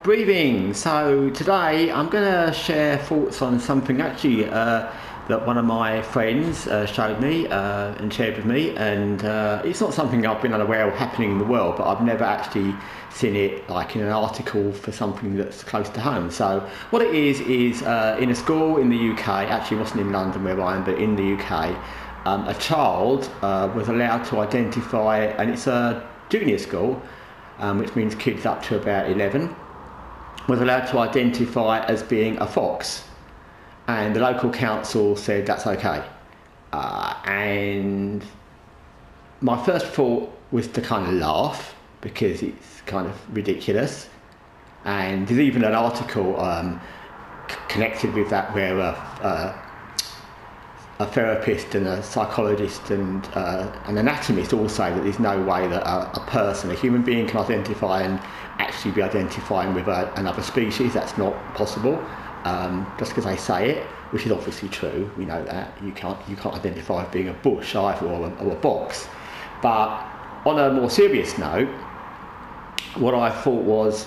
Breathing. So today I'm going to share thoughts on something actually that one of my friends showed me and shared with me, and it's not something I've been unaware of happening in the world, but I've never actually seen it like in an article for something that's close to home. So what it is in a school in the UK, actually it wasn't in London where I am, but in the UK, a child was allowed to identify, and it's a junior school, which means kids up to about 11, was allowed to identify as being a fox, and the local council said that's okay. And my first thought was to kind of laugh because it's kind of ridiculous, and there's even an article connected with that where a therapist and a psychologist and an anatomist all say that there's no way that a person, a human being, can identify and actually be identifying with another species. That's not possible. Just because they say it, which is obviously true, we know that you can't identify as being a bush either or a box. But on a more serious note, what I thought was,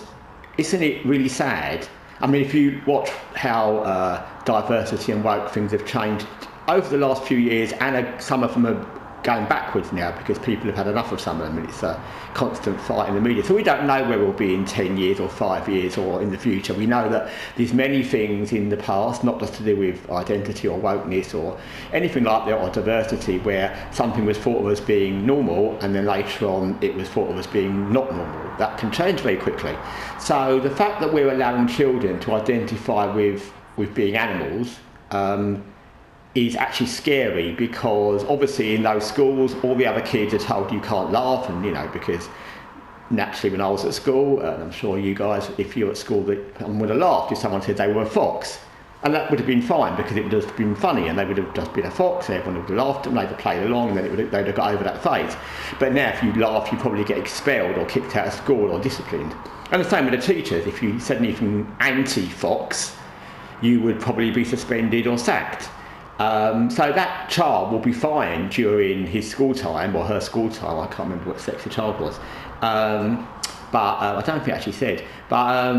isn't it really sad? I mean, if you watch how diversity and woke things have changed over the last few years, and some of them are going backwards now because people have had enough of some of them, and it's a constant fight in the media. So we don't know where we'll be in 10 years or 5 years or in the future. We know that there's many things in the past, not just to do with identity or wokeness or anything like that, or diversity, where something was thought of as being normal and then later on it was thought of as being not normal. That can change very quickly. So the fact that we're allowing children to identify with being animals is actually scary, because obviously in those schools all the other kids are told you can't laugh, and because naturally when I was at school, and I'm sure you guys, if you're at school, that would have laughed if someone said they were a fox, and that would have been fine because it would have been funny and they would have just been a fox, everyone would have laughed and they'd have played along, and then they'd have got over that phase. But now if you laugh you probably get expelled or kicked out of school or disciplined. And the same with the teachers. If you said anything anti-fox, you would probably be suspended or sacked. So that child will be fine during his school time or her school time. I can't remember what sex the child was, but I don't think it actually said. But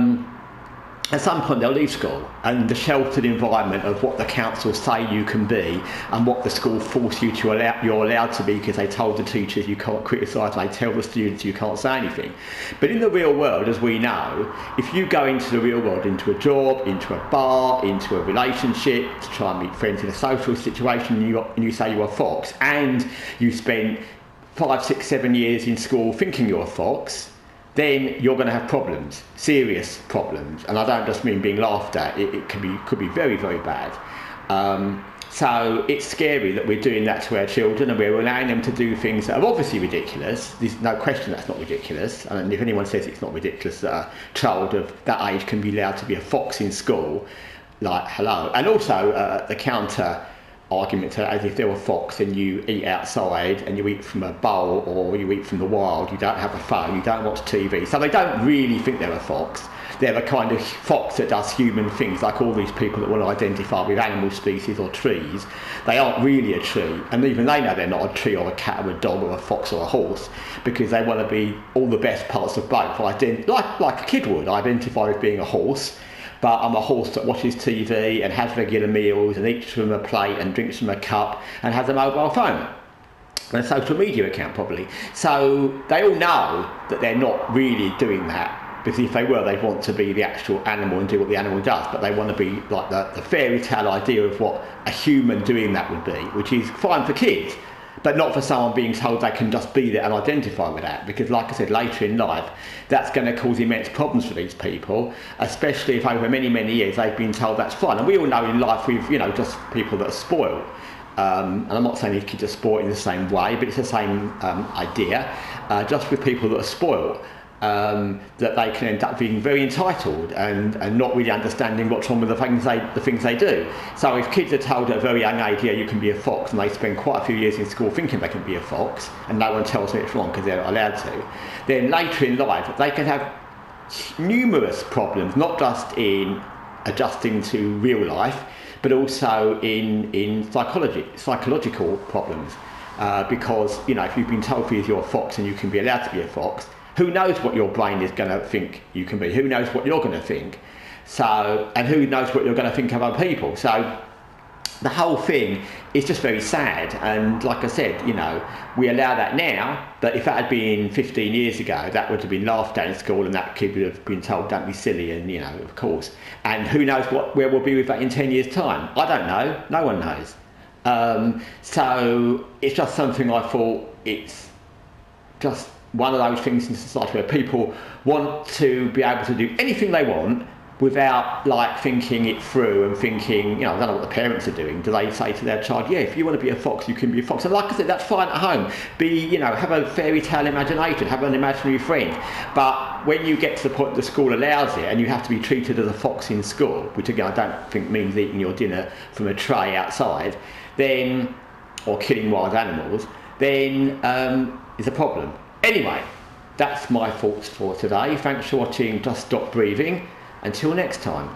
at some point they'll leave school, and the sheltered environment of what the council say you can be and what the school force you to you're allowed to be, because they told the teachers you can't criticise, and they tell the students you can't say anything. But in the real world, as we know, if you go into the real world, into a job, into a bar, into a relationship, to try and meet friends in a social situation, and you say you're a fox, and you spend 5, 6, 7 years in school thinking you're a fox, then you're going to have problems, serious problems. And I don't just mean being laughed at, it could be very, very bad. So it's scary that we're doing that to our children, and we're allowing them to do things that are obviously ridiculous. There's no question that's not ridiculous. And if anyone says it's not ridiculous that a child of that age can be allowed to be a fox in school, like, hello. And also the counter argument to that, as if they're a fox and you eat outside and you eat from a bowl or you eat from the wild, you don't have a phone, you don't watch TV. So they don't really think they're a fox. They're a kind of fox that does human things, like all these people that want to identify with animal species or trees. They aren't really a tree, and even they know they're not a tree or a cat or a dog or a fox or a horse, because they want to be all the best parts of both. Like a kid would identify with being a horse, but I'm a horse that watches TV and has regular meals and eats from a plate and drinks from a cup and has a mobile phone and a social media account probably. So they all know that they're not really doing that, because if they were, they'd want to be the actual animal and do what the animal does, but they want to be like the fairy tale idea of what a human doing that would be, which is fine for kids, but not for someone being told they can just be there and identify with that, because like I said, later in life that's going to cause immense problems for these people, especially if over many, many years they've been told that's fine. And we all know in life we've, just people that are spoiled, and I'm not saying these kids are spoiled in the same way, but it's the same idea, just with people that are spoiled. That they can end up being very entitled and not really understanding what's wrong with the things they do. So if kids are told at a very young age, yeah, you can be a fox, and they spend quite a few years in school thinking they can be a fox, and no one tells them it's wrong because they're not allowed to, then later in life they can have numerous problems, not just in adjusting to real life, but also in psychological problems. Because if you've been told for years you're a fox and you can be allowed to be a fox, who knows what your brain is going to think you can be? Who knows what you're going to think? So, and who knows what you're going to think of other people? So the whole thing is just very sad. And like I said, you know, we allow that now, but if that had been 15 years ago, that would have been laughed at in school, and that kid would have been told, don't be silly, and you know, of course. And who knows where we'll be with that in 10 years' time? I don't know. No one knows. So it's just something I thought, it's just one of those things in society where people want to be able to do anything they want without like thinking it through and thinking, you know, I don't know what the parents are doing. Do they say to their child, yeah, if you want to be a fox, you can be a fox? And like I said, that's fine at home. You know, have a fairy tale imagination, have an imaginary friend. But when you get to the point the school allows it and you have to be treated as a fox in school, which again I don't think means eating your dinner from a tray outside, then, or killing wild animals, then is a problem. Anyway, that's my thoughts for today. Thanks for watching Just Stop Breathing. Until next time.